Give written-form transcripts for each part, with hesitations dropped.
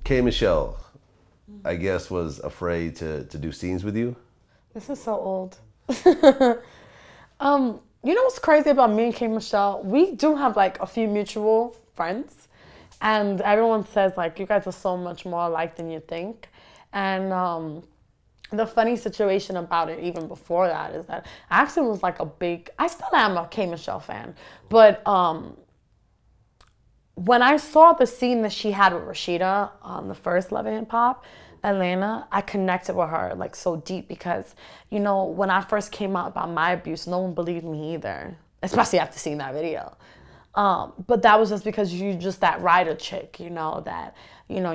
K.Michelle, I guess, was afraid to do scenes with you. This is so old. You know what's crazy about me and K.Michelle? We do have like a few mutual friends, and everyone says like you guys are so much more alike than you think. And the funny situation about it, even before that, is that I actually was like I still am a K.Michelle fan, but when I saw the scene that she had with Rashida on the first Love and Hip Hop, Atlanta, I connected with her like so deep because, you know, when I first came out about my abuse, no one believed me either, especially after seeing that video. But that was just because you're just that rider chick, you know, that, you know,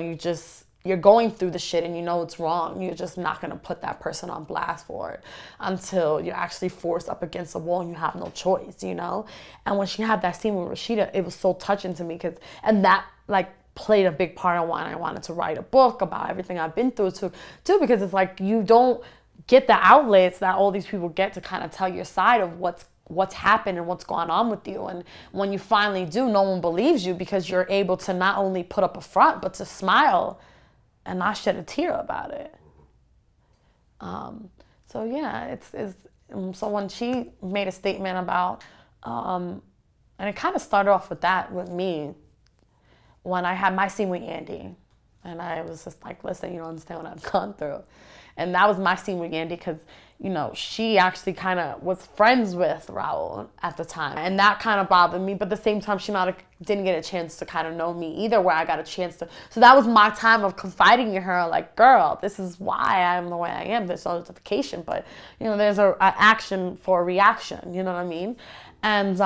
you're going through the shit and you know it's wrong. You're just not going to put that person on blast for it until you're actually forced up against a wall and you have no choice, you know? And when she had that scene with Rashida, it was so touching to me and that like played a big part in why I wanted to write a book about everything I've been through too, because it's like you don't get the outlets that all these people get to kind of tell your side of what's happened and what's going on with you. And when you finally do, no one believes you because you're able to not only put up a front, but to smile and not shed a tear about it. So yeah, so when she made a statement about, and it kind of started off with that with me, when I had my scene with Andy, and I was just like, listen, you don't understand what I've gone through. And that was my scene with Andy because, you know, she actually kind of was friends with Raul at the time. And that kind of bothered me. But at the same time, she didn't get a chance to kind of know me either, where I got a chance to. So that was my time of confiding in her, like, girl, this is why I'm the way I am. There's no justification. But, you know, there's an action for a reaction. You know what I mean? And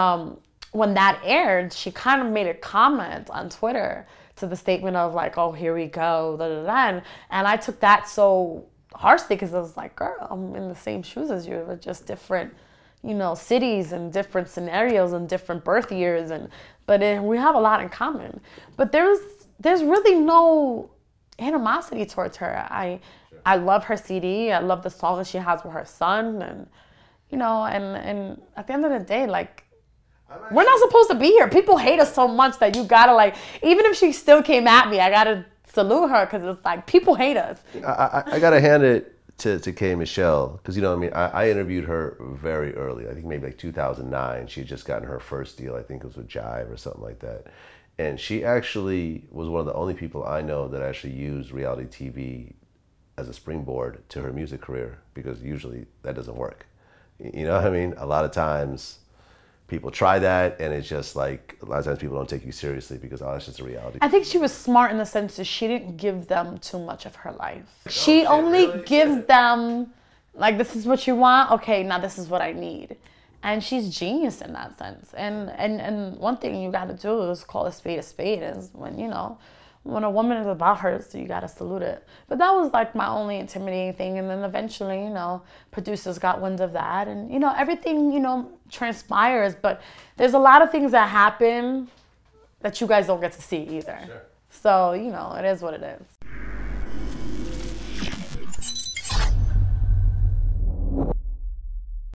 when that aired, she kind of made a comment on Twitter to the statement of like, oh, here we go, da, da, da. And I took that so harshly because I was like, girl, I'm in the same shoes as you, but just different, you know, cities and different scenarios and different birth years, but we have a lot in common. But there's really no animosity towards her. I love her CD. I love the song that she has with her son, and you know, and at the end of the day, like, we're not supposed to be here. People hate us so much that you gotta like, even if she still came at me, I gotta salute her because it's like people hate us. I gotta hand it to K.Michelle because, you know what I mean, I interviewed her very early. I think maybe like 2009. She had just gotten her first deal. I think it was with Jive or something like that. And she actually was one of the only people I know that actually used reality TV as a springboard to her music career, because usually that doesn't work. You know what I mean? A lot of times people try that, and it's just like, a lot of times people don't take you seriously because, oh, it's just a reality. I think she was smart in the sense that she didn't give them too much of her life. She only really gives them, like, this is what you want? Okay, now this is what I need. And she's genius in that sense. And one thing you gotta do is call a spade is when, you know, when a woman is about her, so you gotta salute it. But that was like my only intimidating thing. And then eventually, you know, producers got wind of that, and you know, everything, you know, transpires. But there's a lot of things that happen that you guys don't get to see either. Sure. So, you know, it is what it is.